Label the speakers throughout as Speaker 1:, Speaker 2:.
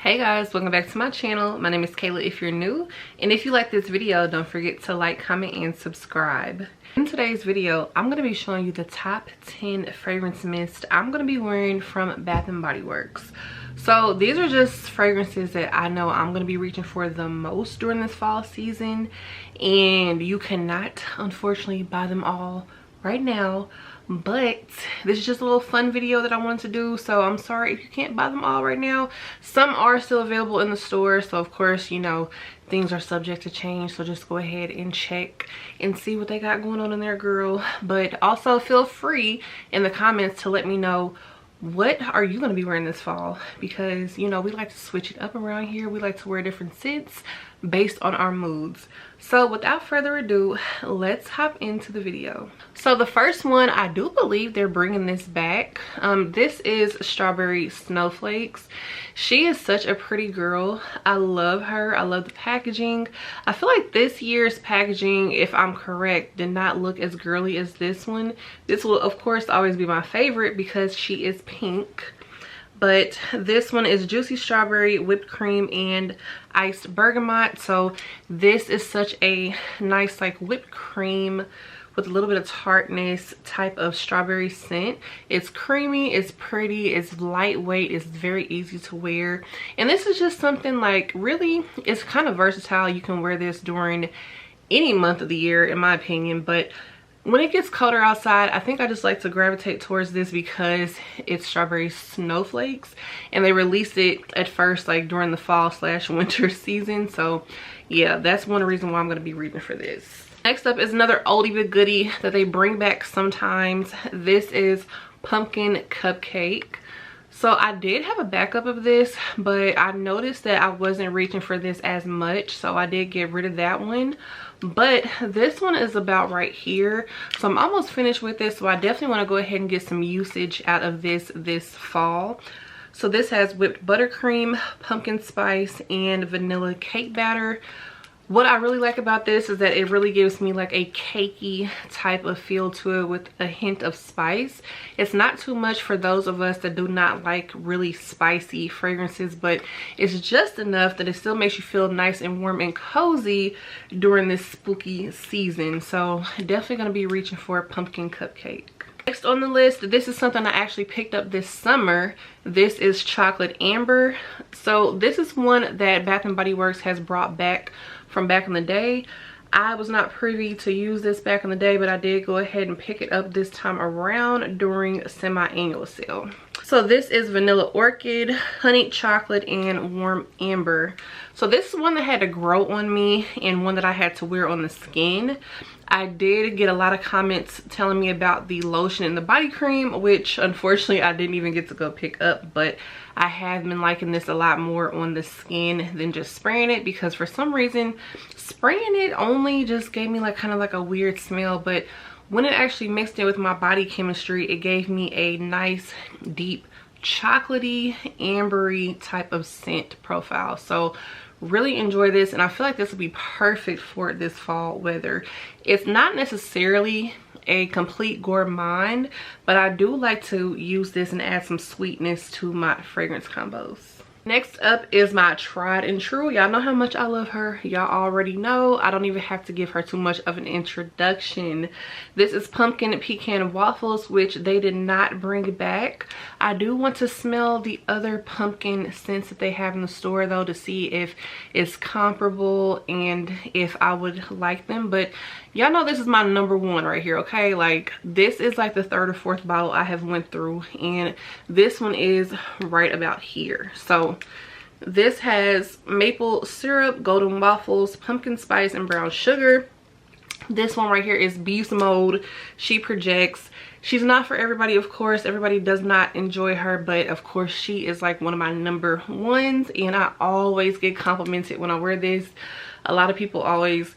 Speaker 1: Hey guys, welcome back to my channel. My name is Kayla if you're new, and if you like this video, don't forget to like, comment, and subscribe. In today's video, I'm going to be showing you the top 10 fragrance mist I'm going to be wearing from Bath & Body Works. So these are just fragrances that I know I'm going to be reaching for the most during this fall season, and you cannot unfortunately buy them all right now. But this is just a little fun video that I wanted to do, so I'm sorry if you can't buy them all right now. Some are still available in the store, so of course, you know, things are subject to change, so just go ahead and check and see what they got going on in there, girl. But also feel free in the comments to let me know, what are you going to be wearing this fall? Because, you know, we like to switch it up around here. We like to wear different scents based on our moods. So without further ado, let's hop into the video. So the first one, I do believe they're bringing this back. This is Strawberry Snowflakes. She is such a pretty girl. I love her. I love the packaging. I feel like this year's packaging, if I'm correct, did not look as girly as this one. This will of course always be my favorite because she is pink. But this one is juicy strawberry, whipped cream, and iced bergamot. So this is such a nice like whipped cream with a little bit of tartness type of strawberry scent. It's creamy, it's pretty, it's lightweight, it's very easy to wear. And this is just something like, really, it's kind of versatile. You can wear this during any month of the year in my opinion, but when it gets colder outside, I think I just like to gravitate towards this because it's Strawberry Snowflakes, and they released it at first like during the fall/winter season. So yeah, that's one reason why I'm going to be reaching for this. Next up is another oldie but goodie that they bring back sometimes. This is Pumpkin Cupcake. So I did have a backup of this, but I noticed that I wasn't reaching for this as much, so I did get rid of that one. But this one is about right here, so I'm almost finished with this, so I definitely want to go ahead and get some usage out of this fall. So this has whipped buttercream, pumpkin spice, and vanilla cake batter. What I really like about this is that it really gives me like a cakey type of feel to it with a hint of spice. It's not too much for those of us that do not like really spicy fragrances, but it's just enough that it still makes you feel nice and warm and cozy during this spooky season. So definitely going to be reaching for a pumpkin cupcake. Next on the list, this is something I actually picked up this summer. This is Chocolate Amber. So this is one that Bath & Body Works has brought back from back in the day. I was not privy to use this back in the day, but I did go ahead and pick it up this time around during semi-annual sale. So this is Vanilla Orchid, Honeyed Chocolate, and Warm Amber. So this is one that had to grow on me and one that I had to wear on the skin. I did get a lot of comments telling me about the lotion and the body cream, which unfortunately I didn't even get to go pick up, but I have been liking this a lot more on the skin than just spraying it, because for some reason spraying it only just gave me like kind of like a weird smell, but when it actually mixed in with my body chemistry, it gave me a nice deep chocolatey ambery type of scent profile. So really enjoy this, and I feel like this would be perfect for this fall weather. It's not necessarily a complete gourmand, but I do like to use this and add some sweetness to my fragrance combos. Next up is my tried and true. Y'all know how much I love her. Y'all already know. I don't even have to give her too much of an introduction. This is Pumpkin Pecan Waffles, which they did not bring back. I do want to smell the other pumpkin scents that they have in the store though, to see if it's comparable and if I would like them. But y'all know this is my number one right here, okay? Like, this is like the third or fourth bottle I have went through, and this one is right about here. So this has maple syrup, golden waffles, pumpkin spice, and brown sugar. This one right here is Beast Mode. She projects. She's not for everybody, of course. Everybody does not enjoy her, but of course she is like one of my number ones, and I always get complimented when I wear this. A lot of people always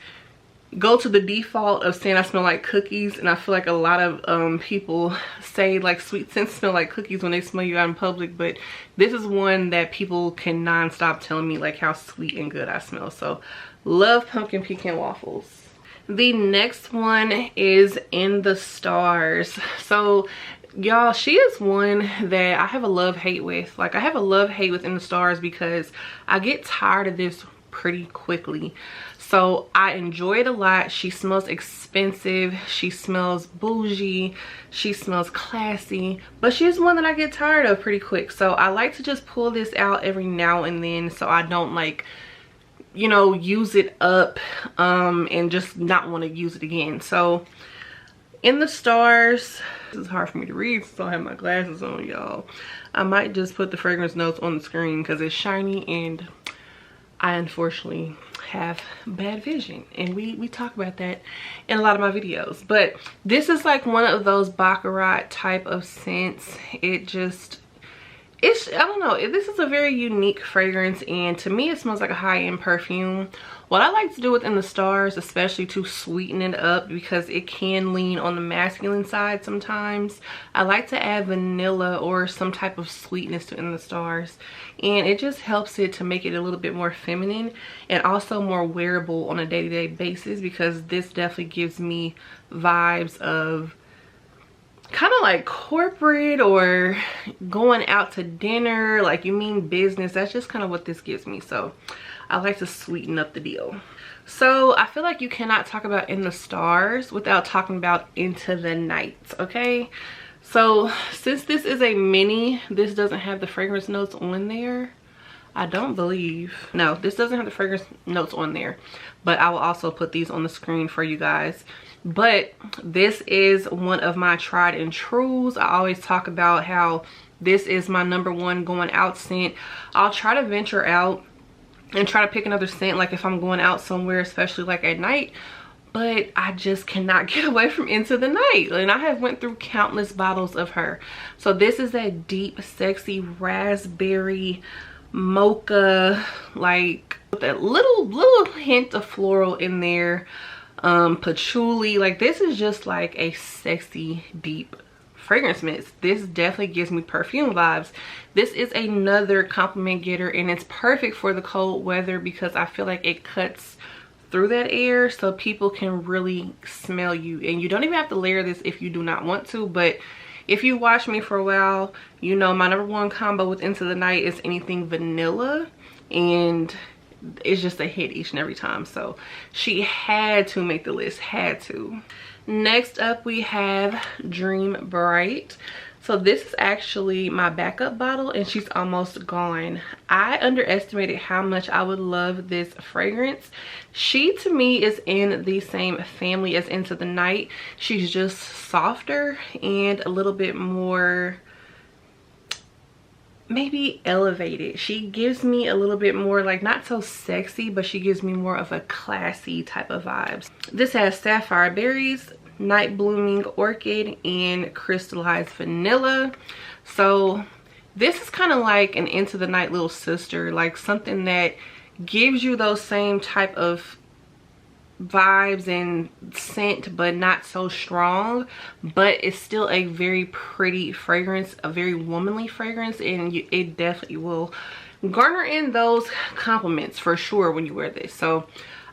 Speaker 1: go to the default of saying I smell like cookies, and I feel like a lot of people say like sweet scents smell like cookies when they smell you out in public, but this is one that people can non-stop telling me like how sweet and good I smell. So love pumpkin pecan waffles. The next one is In the Stars. So Y'all, she is one that I have a love-hate with. Like, I have a love-hate with In the Stars because I get tired of this pretty quickly. So I enjoy it a lot. She smells expensive, she smells bougie, she smells classy, but she's one that I get tired of pretty quick. So I like to just pull this out every now and then so I don't, like, you know, use it up and just not want to use it again. So In the Stars, this is hard for me to read, so I have my glasses on, y'all. I might just put the fragrance notes on the screen because it's shiny and I unfortunately have bad vision, and we talk about that in a lot of my videos. But this is like one of those baccarat type of scents. I don't know, this is a very unique fragrance, and to me it smells like a high-end perfume. What I like to do with In the Stars, especially to sweeten it up because it can lean on the masculine side sometimes, I like to add vanilla or some type of sweetness to In the Stars, and it just helps it to make it a little bit more feminine and also more wearable on a day-to-day basis, because this definitely gives me vibes of kind of like corporate or going out to dinner, like you mean business. That's just kind of what this gives me. So I like to sweeten up the deal. So I feel like you cannot talk about In the Stars without talking about Into the Night, okay? So since this is a mini, this doesn't have the fragrance notes on there. I don't believe. No, this doesn't have the fragrance notes on there, but I will also put these on the screen for you guys. But this is one of my tried and trues. I always talk about how this is my #1 going out scent. I'll try to venture out and try to pick another scent, like if I'm going out somewhere, especially like at night, but I just cannot get away from Into the Night, and I have went through countless bottles of her. So this is a deep, sexy raspberry mocha, like with that little hint of floral in there, patchouli. Like, this is just like a sexy deep fragrance mist. This definitely gives me perfume vibes. This is another compliment getter, and it's perfect for the cold weather because I feel like it cuts through that air so people can really smell you. And you don't even have to layer this if you do not want to, but if you watch me for a while, you know my #1 combo with Into the Night is anything vanilla, and it's just a hit each and every time. So she had to make the list, had to. Next up we have Dream Bright. So this is actually my backup bottle, and she's almost gone. I underestimated how much I would love this fragrance. She, to me, is in the same family as Into the Night. She's just softer and a little bit more, maybe elevated. She gives me a little bit more, like, not so sexy, but she gives me more of a classy type of vibes. This has sapphire berries, night blooming orchid, and crystallized vanilla. So this is kind of like an Into the Night little sister, like something that gives you those same type of vibes and scent, but not so strong, but it's still a very pretty fragrance, a very womanly fragrance, and it definitely will garner in those compliments for sure when you wear this. So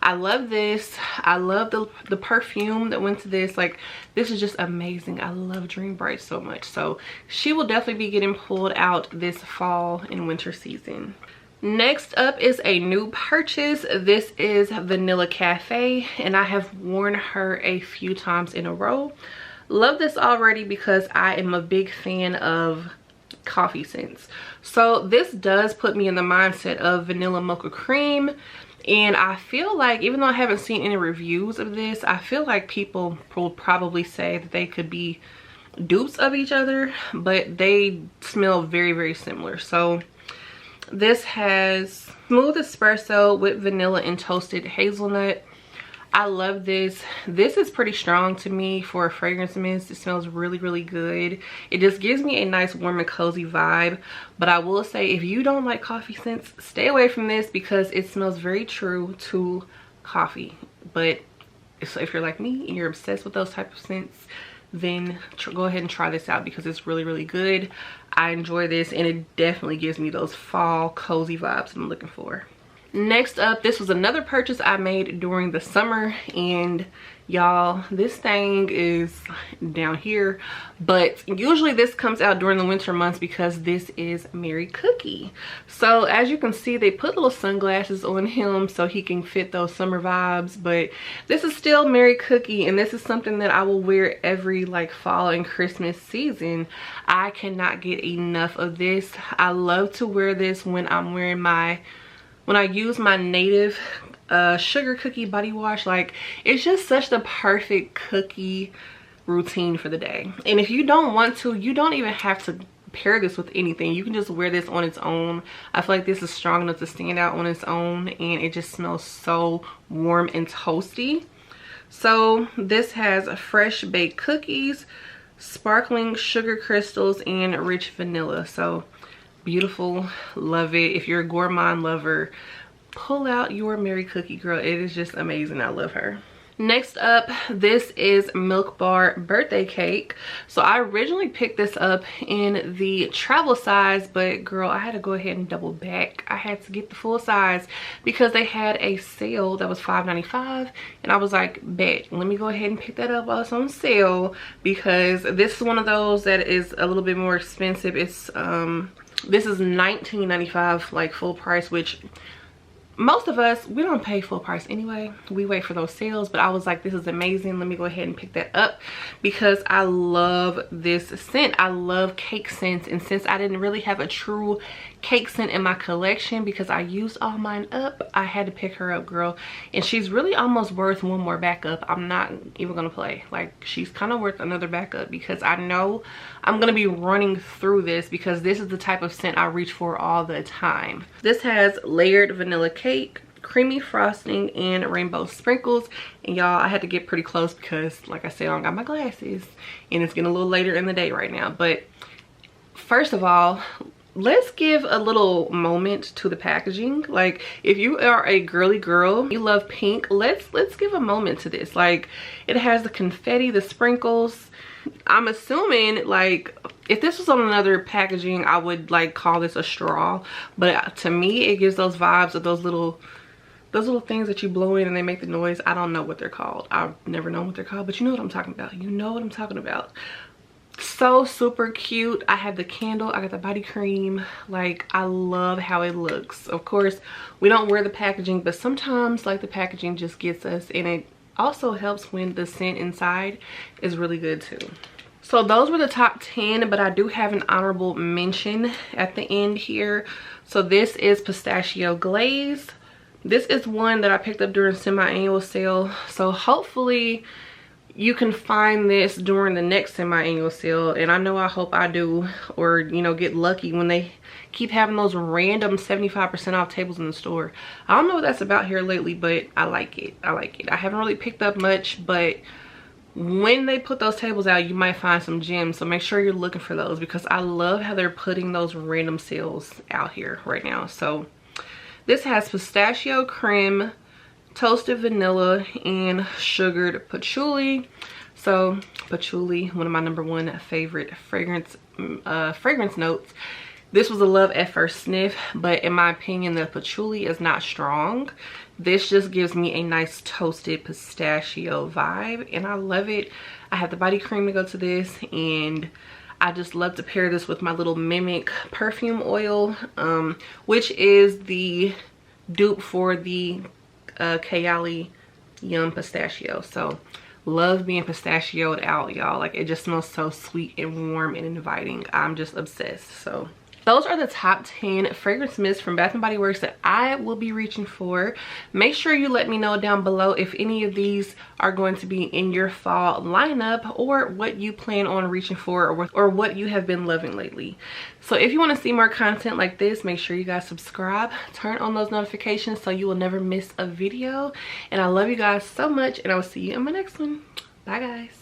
Speaker 1: I love this. I love the perfume that went to this. Like, this is just amazing. I love Dream Bright so much. So she will definitely be getting pulled out this fall and winter season. Next up is a new purchase. This is Vanilla Cafe, and I have worn her a few times in a row. Love this already because I am a big fan of coffee scents. So this does put me in the mindset of vanilla mocha cream. And I feel like, even though I haven't seen any reviews of this, I feel like people will probably say that they could be dupes of each other, but they smell very, very similar. So this has smooth espresso with vanilla and toasted hazelnut. I love this. This is pretty strong to me for a fragrance mist. It smells really, really good. It just gives me a nice warm and cozy vibe. But I will say, if you don't like coffee scents, stay away from this because it smells very true to coffee. But if you're like me and you're obsessed with those type of scents, then go ahead and try this out because it's really, really good. I enjoy this, and it definitely gives me those fall cozy vibes I'm looking for. Next up, this was another purchase I made during the summer, and y'all, this thing is down here, but usually this comes out during the winter months because this is Mary Cookie. So as you can see, they put little sunglasses on him so he can fit those summer vibes, but this is still Mary Cookie, and this is something that I will wear every like fall and Christmas season. I cannot get enough of this. I love to wear this when I'm wearing when I use my native sugar cookie body wash. Like, it's just such the perfect cookie routine for the day. And if you don't want to, you don't even have to pair this with anything. You can just wear this on its own. I feel like this is strong enough to stand out on its own, and it just smells so warm and toasty. So this has fresh baked cookies, sparkling sugar crystals, and rich vanilla. So beautiful, love it. If you're a gourmand lover, pull out your Mary Cookie, girl. It is just amazing. I love her. Next up, this is Milk Bar birthday cake. So I originally picked this up in the travel size, but girl, I had to go ahead and double back. I had to get the full size because they had a sale that was $5.95, and I was like, bet, let me go ahead and pick that up while it's on sale, because this is one of those that is a little bit more expensive. It's this is $19.95 like full price, which most of us, we don't pay full price anyway. We wait for those sales, but I was like, this is amazing. Let me go ahead and pick that up because I love this scent. I love cake scents, and since I didn't really have a true cake scent in my collection because I used all mine up, I had to pick her up, girl. And she's really almost worth one more backup. I'm not even gonna play. Like, she's kind of worth another backup because I know I'm gonna be running through this because this is the type of scent I reach for all the time. This has layered vanilla cake, creamy frosting, and rainbow sprinkles. And y'all, I had to get pretty close because, like I said, I don't got my glasses and it's getting a little later in the day right now. But first of all, let's give a little moment to the packaging. Like, if you are a girly girl, you love pink, let's give a moment to this. Like, it has the confetti, the sprinkles. I'm assuming, like, if this was on another packaging, I would like call this a straw, but to me it gives those vibes of those little things that you blow in and they make the noise. I don't know what they're called. I've never known what they're called, but you know what I'm talking about. You know what I'm talking about. So super cute. I have the candle, I got the body cream. Like, I love how it looks. Of course, we don't wear the packaging, but sometimes like the packaging just gets us, and it also helps when the scent inside is really good too. So those were the top 10, but I do have an honorable mention at the end here. So this is pistachio glaze. This is one that I picked up during semi-annual sale, so hopefully you can find this during the next semi-annual sale, and I hope I do, or you know, get lucky when they keep having those random 75% off tables in the store. I don't know what that's about here lately, but I like it. I like it. I haven't really picked up much, but when they put those tables out, you might find some gems, so make sure you're looking for those because I love how they're putting those random sales out here right now. So this has pistachio creme, toasted vanilla, and sugared patchouli. So patchouli, one of my #1 favorite fragrance notes. This was a love at first sniff, but in my opinion the patchouli is not strong. This just gives me a nice toasted pistachio vibe, and I love it. I have the body cream to go to this, and I just love to pair this with my little Mimic perfume oil, which is the dupe for the Kayali Yum Pistachio. So love being pistachioed out, y'all. Like, it just smells so sweet and warm and inviting. I'm just obsessed. So those are the top 10 fragrance mists from Bath & Body Works that I will be reaching for. Make sure you let me know down below if any of these are going to be in your fall lineup, or what you plan on reaching for, or what you have been loving lately. So if you want to see more content like this, make sure you guys subscribe, turn on those notifications so you will never miss a video. And I love you guys so much, and I will see you in my next one. Bye guys.